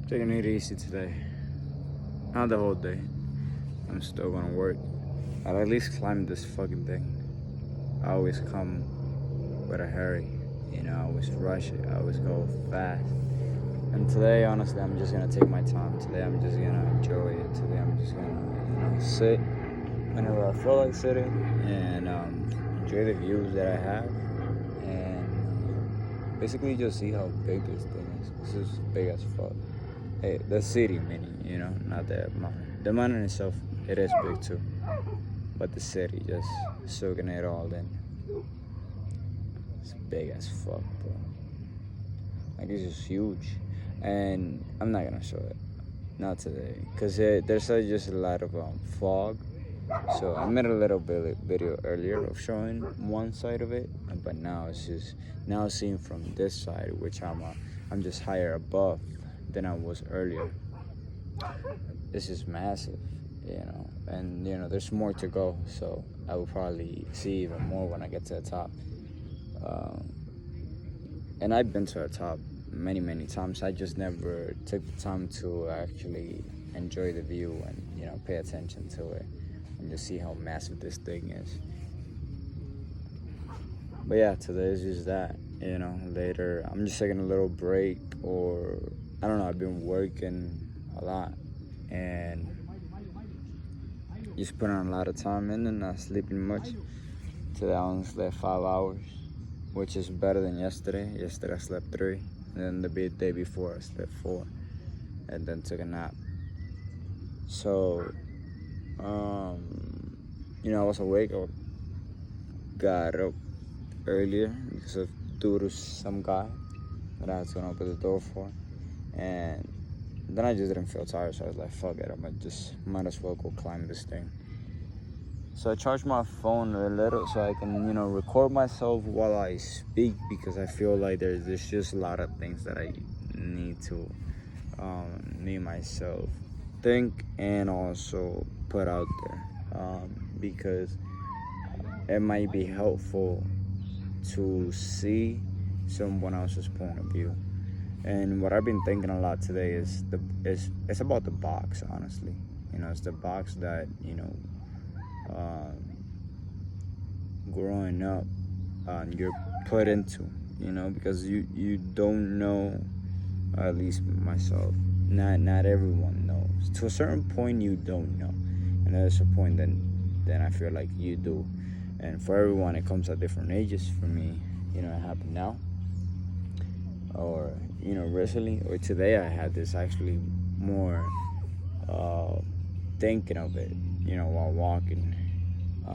Taking it easy today. Not the whole day. I'm still gonna work. I'll at least climb this fucking thing. I always come with a hurry. I always rush it. I always go fast. And today, honestly, I'm just gonna take my time. Today, I'm just gonna enjoy it. Today, I'm just gonna sit whenever I feel like sitting and enjoy the views that I have and basically just see how big this thing is. This is big as fuck. Hey, the city meaning, not the mountain. The mountain itself, it is big too. But the city, just soaking it all in. It's big as fuck, bro. Like, it's just huge. And I'm not gonna show it. Not today. Because there's just a lot of fog. So I made a little video earlier of showing one side of it. But now it's just, seeing from this side, which I'm just higher above than I was earlier. This is massive, and there's more to go, so I will probably see even more when I get to the top. And I've been to the top many times. I just never took the time to actually enjoy the view and pay attention to it and just see how massive this thing is. But yeah, today is just that. Later I'm just taking a little break, or I don't know, I've been working a lot and just putting a lot of time in and not sleeping much. Today I only slept 5 hours, which is better than yesterday. Yesterday I slept 3, and then the day before I slept 4, and then took a nap. So, I was awake. I got up earlier due to some guy that I had to open the door for. And then I just didn't feel tired, so I was like, fuck it, might as well go climb this thing. So I charged my phone a little so I can, record myself while I speak, because I feel like there's just a lot of things that I need to me myself think and also put out there, because it might be helpful to see someone else's point of view. And what I've been thinking a lot today is it's about the box, honestly. It's the box that, growing up, you're put into, because you don't know, at least myself, not everyone knows. To a certain point, you don't know. And there's a point then I feel like you do. And for everyone, it comes at different ages. For me, it happened now, or recently, or today. I had this actually more thinking of it, while walking,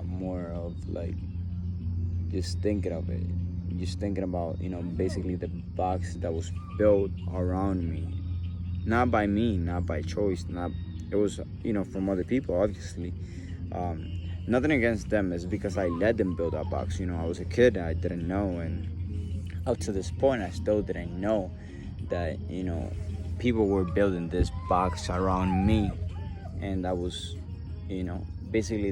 more of like just thinking of it, just thinking about basically the box that was built around me, not by me, not by choice, it was from other people, obviously. Nothing against them, is because I let them build that box. I was a kid, I didn't know, and up to this point I still didn't know that people were building this box around me, and that was basically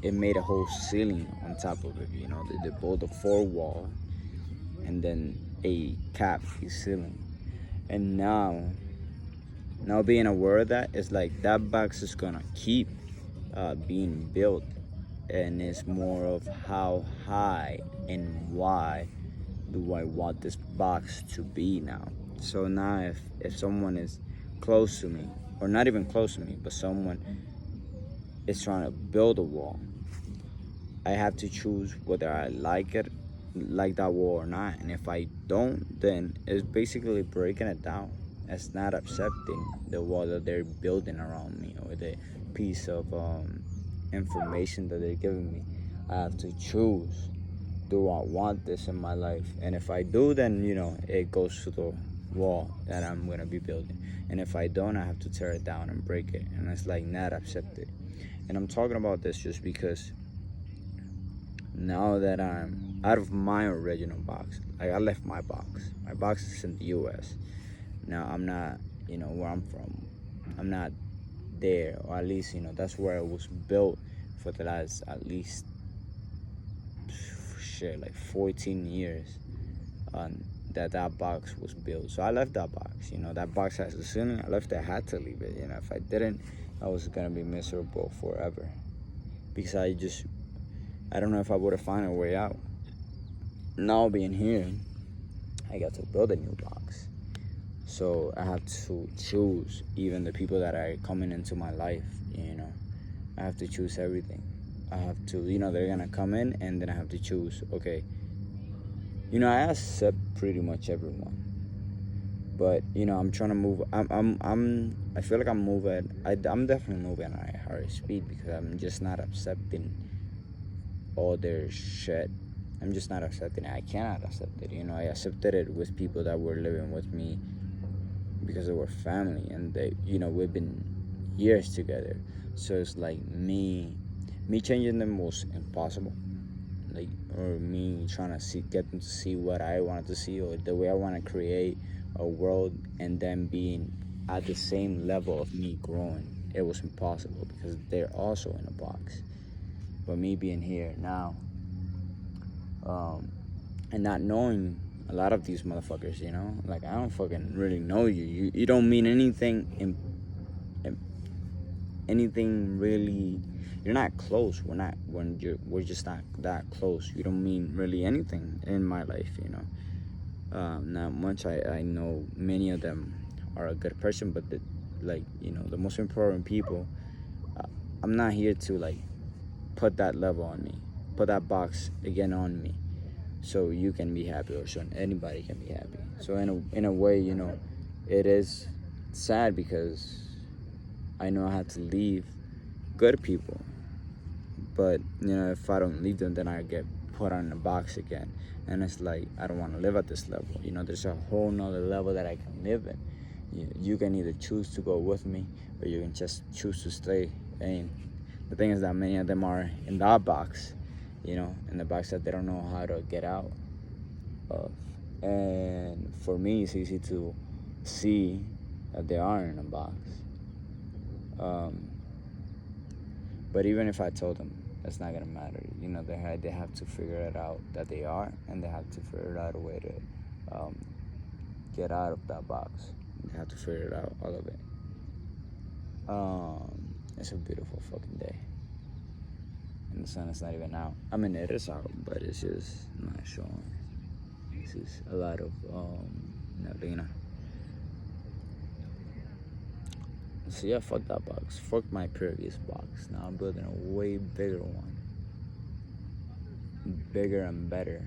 it made a whole ceiling on top of it. They built a 4-wall and then a ceiling. And now being aware of that, is like that box is gonna keep being built, and it's more of how high and why do I want this box to be now. So now if someone is close to me, or not even close to me, but someone is trying to build a wall, I have to choose whether I like that wall or not. And if I don't, then it's basically breaking it down. It's not accepting the wall that they're building around me, or the piece of information that they're giving me. I have to choose, do I want this in my life? And if I do, then it goes to the wall that I'm gonna be building. And if I don't, I have to tear it down and break it, and it's like not accepted. And I'm talking about this just because now that I'm out of my original box, like I left my box is in the US. Now I'm not, where I'm from, I'm not there, or at least that's where it was built for the last at least like 14 years. that box was built. So I left that box. That box has a ceiling. I left it. I had to leave it. If I didn't, I was gonna be miserable forever. Because I don't know if I would have found a way out. Now being here, I got to build a new box. So I have to choose even the people that are coming into my life. I have to choose everything. I have to, they're gonna come in, and then I have to choose. Okay, I accept pretty much everyone, but I'm trying to move. I feel like I'm moving. I'm definitely moving at a higher speed because I'm just not accepting all their shit. I'm just not accepting it. I cannot accept it. I accepted it with people that were living with me because they were family, and we've been years together. So it's like me changing them was impossible. Or me trying to get them to see what I wanted to see, or the way I want to create a world, and then being at the same level of me growing. It was impossible because they're also in a box. But me being here now, and not knowing a lot of these motherfuckers, like I don't fucking really know you. You don't mean anything. Anything really. You're not close. We're just not that close. You don't mean really anything in my life. Not much. I know many of them are a good person, but the most important people. I'm not here to put that level on me, put that box again on me, so you can be happy, or so anybody can be happy. So in a way, it is sad because I know I had to leave good people, but if I don't leave them, then I get put on a box again, and it's like I don't want to live at this level. There's a whole nother level that I can live in. You can either choose to go with me, or you can just choose to stay. And the thing is that many of them are in that box, in the box that they don't know how to get out of. And for me, it's easy to see that they are in a box. But even if I told them, that's not gonna matter. They have to figure it out that they are, and they have to figure out a way to get out of that box. They have to figure it out, all of it. It's a beautiful fucking day, and the sun is not even out. I mean, it is out, but it's just not showing. It's just a lot of neblina. So yeah, fuck that box. Fuck my previous box. Now I'm building a way bigger one. Bigger and better,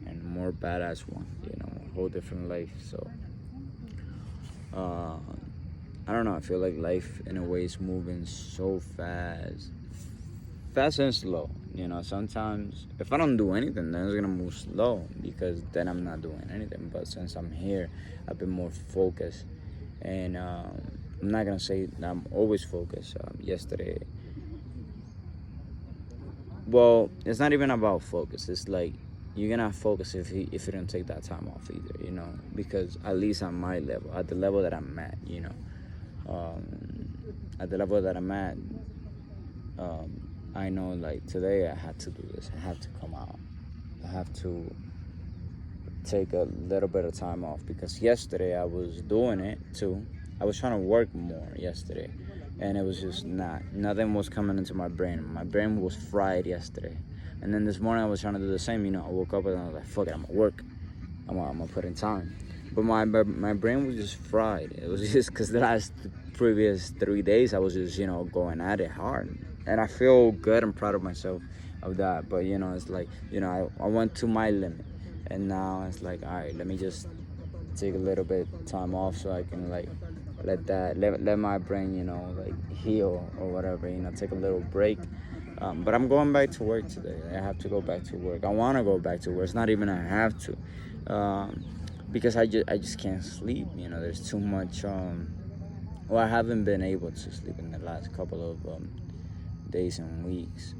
and more badass one. A whole different life. So I don't know. I feel like life in a way is moving so fast and slow. Sometimes if I don't do anything, then it's gonna move slow because then I'm not doing anything. But since I'm here, I've been more focused, and I'm not gonna say that I'm always focused. Yesterday, well, it's not even about focus. It's like you're gonna focus if you don't take that time off either. Because at least on my level, at the level that I'm at, at the level that I'm at, I know today I had to do this. I have to come out. I have to take a little bit of time off because yesterday I was doing it too. I was trying to work more yesterday, and it was just nothing was coming into my brain. My brain was fried yesterday, and then this morning I was trying to do the same. I woke up and I was like, fuck it, I'm gonna work. I'm gonna put in time. But my brain was just fried. It was just because the previous 3 days I was just going at it hard, and I feel good and proud of myself of that. But it's like I went to my limit, and now it's like, all right, let me just take a little bit of time off so I can let my brain heal or whatever, take a little break. But I'm going back to work today. I have to go back to work. I want to go back to work. It's not even I have to, because I just can't sleep. There's too much. I haven't been able to sleep in the last couple of days and weeks,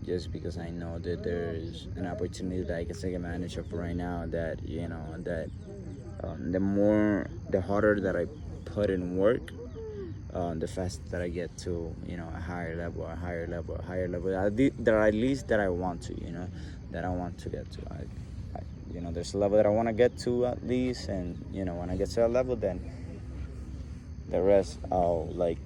just because I know that there's an opportunity that I can take advantage of right now. That the harder that I put in work, the faster that I get to a higher level, that at least that I want to, that I want to get to. there's a level that I want to get to at least, and when I get to that level, then the rest I'll like.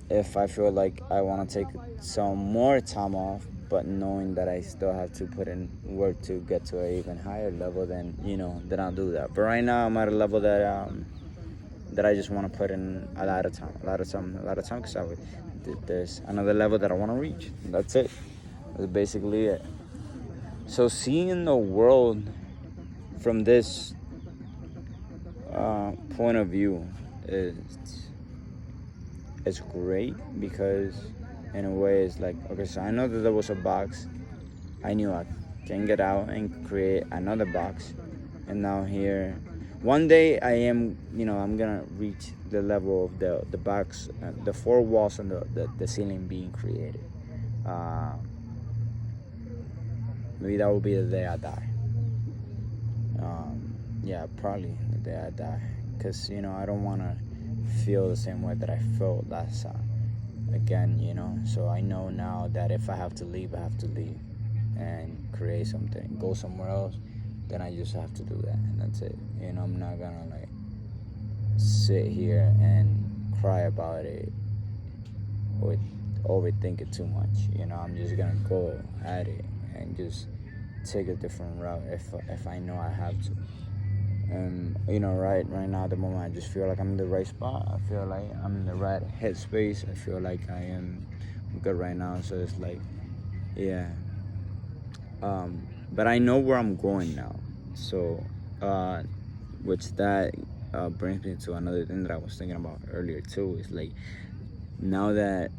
If I feel like I want to take some more time off, but knowing that I still have to put in work to get to an even higher level, then I'll do that. But right now I'm at a level that I just want to put in a lot of time, because there's another level that I want to reach. That's it. That's basically it. So seeing the world from this point of view is great, because in a way it's like, okay, so I know that there was a box. I knew I can get out and create another box, and now here, one day I'm gonna reach the level of the box, the four walls and the ceiling being created. Maybe that will be the day I die. Yeah, probably the day I die, because I don't want to feel the same way that I felt last time again. So I know now that if I have to leave, I have to leave and create something, go somewhere else. Then I just have to do that, and that's it. I'm not gonna like sit here and cry about it or overthink it too much. I'm just gonna go at it and just take a different route if I know I have to. And right now at the moment, I just feel like I'm in the right spot. I feel like I'm in the right headspace. I feel like I am good right now. So it's like, yeah. But I know where I'm going now. So, which that brings me to another thing that I was thinking about earlier too. Is like, now that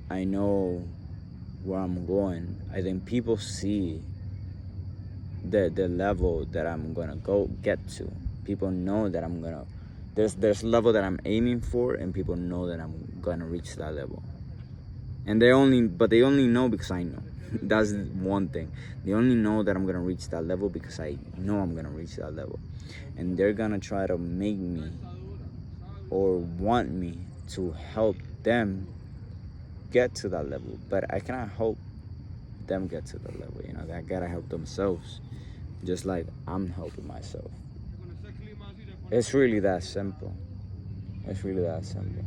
I know where I'm going, I think people see the level that I'm gonna go get to. People know that I'm gonna there's level that I'm aiming for, and people know that I'm gonna reach that level. And they only know because I know. That's one thing. They only know that I'm gonna reach that level because I know I'm gonna reach that level. And they're gonna try to make me or want me to help them get to that level. But I cannot help them get to that level. They gotta help themselves, just like I'm helping myself. It's really that simple. It's really that simple.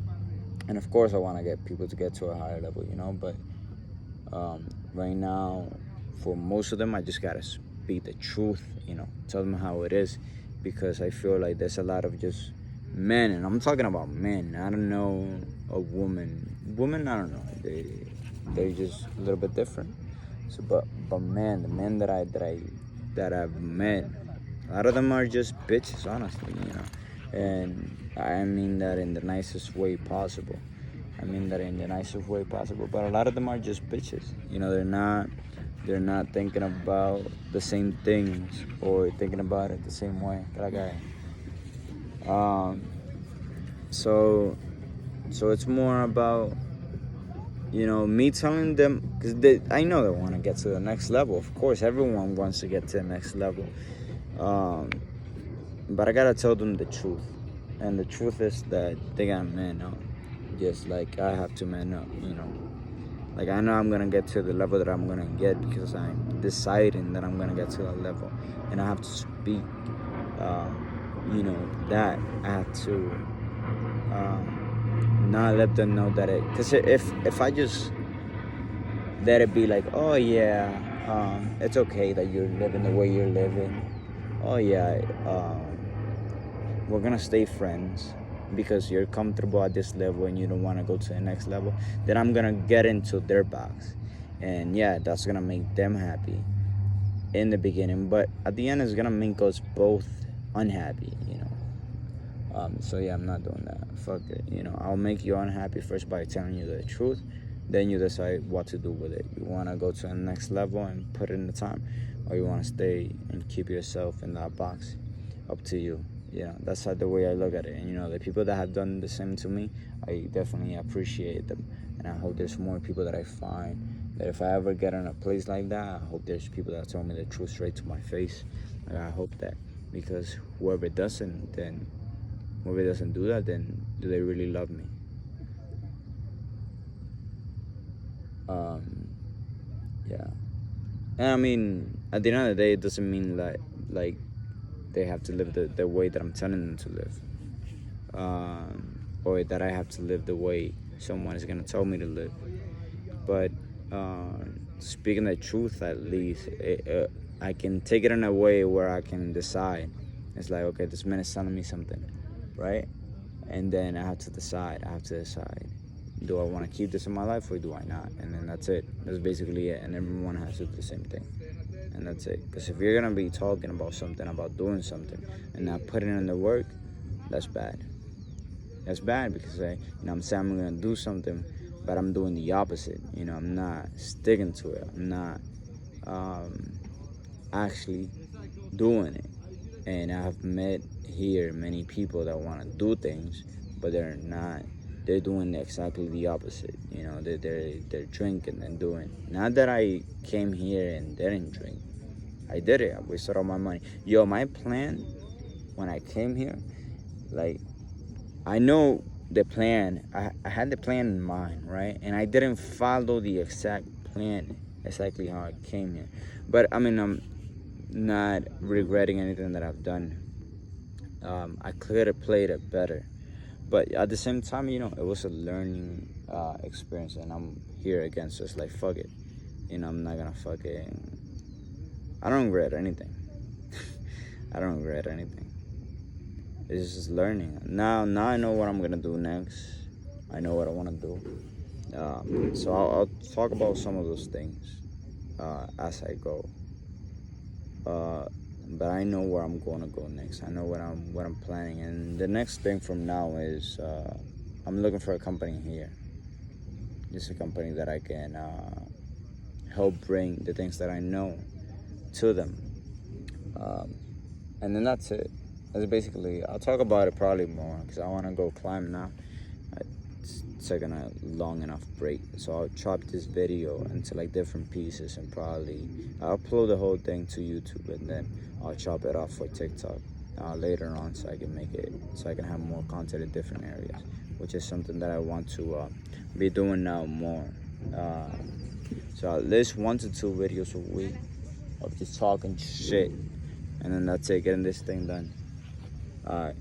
And of course, I want to get people to get to a higher level, but right now, for most of them, I just gotta speak the truth, tell them how it is, because I feel like there's a lot of just men, and I'm talking about men. I don't know a woman. Women, I don't know. They're just a little bit different. So, but men, the men that I've met, a lot of them are just bitches, honestly, and I mean that in the nicest way possible. But a lot of them are just bitches. They're not thinking about the same things or thinking about it the same way that I got. So it's more about me telling them, because I know they want to get to the next level. Of course, everyone wants to get to the next level. But I gotta tell them the truth, and the truth is that they gotta man up, just like I have to man up. Like, I know I'm gonna get to the level that I'm gonna get because I'm deciding that I'm gonna get to that level, and I have to speak. That I have to not let them know that it. Because if I just let it be like, oh yeah, it's okay that you're living the way you're living. Oh yeah, we're gonna stay friends because you're comfortable at this level and you don't want to go to the next level. Then I'm gonna get into their box, and yeah, that's gonna make them happy in the beginning, but at the end it's gonna make us both unhappy. So yeah, I'm not doing that. Fuck it. I'll make you unhappy first by telling you the truth. Then you decide what to do with it. You want to go to the next level and put in the time, or you want to stay and keep yourself in that box. Up to you. That's the way I look at it. And the people that have done the same to me, I definitely appreciate them. And I hope there's more people that I find that if I ever get in a place like that, I hope there's people that tell me the truth straight to my face. Like, I hope that, because whoever doesn't do that, then do they really love me? Yeah. And I mean, at the end of the day, it doesn't mean that like they have to live the way that I'm telling them to live, or that I have to live the way someone is gonna tell me to live. But speaking the truth, at least I can take it in a way where I can decide. It's like, okay, this man is telling me something, right? And then I have to decide. I have to decide, do I want to keep this in my life or do I not? And then that's it. That's basically it. And everyone has to do the same thing. And that's it. Because if you're gonna be talking about something, about doing something, and not putting in the work, that's bad. That's bad because I'm saying I'm gonna do something, but I'm doing the opposite. I'm not sticking to it. I'm not um, actually doing it. And I have met here many people that want to do things, but they're not. They're doing exactly the opposite. They're drinking and doing. Not that I came here and didn't drink. I did it. I wasted all my money. Yo, my plan when I came here, like, I know the plan. I had the plan in mind, right? And I didn't follow the exact plan, exactly how I came here. But I mean, I'm not regretting anything that I've done. I could have played it better, but at the same time, it was a learning experience, and I'm here again, so it's like fuck it. I'm not gonna fucking. I don't regret anything. I don't regret anything. It's just learning. Now I know what I'm gonna do next. I know what I want to do. So I'll talk about some of those things as I go. But I know where I'm going to go next. I know what I'm planning, and the next thing from now is I'm looking for a company here. Just a company that I can help bring the things that I know to them, and then that's it. That's basically. I'll talk about it probably more because I want to go climb now. It's taking a long enough break, so I'll chop this video into like different pieces and probably I'll upload the whole thing to YouTube, and then I'll chop it off for TikTok later on, so I can make it, so I can have more content in different areas, which is something that I want to be doing now more. So at least 1 to 2 videos a week of just talking shit, and then that's it, getting this thing done. All right.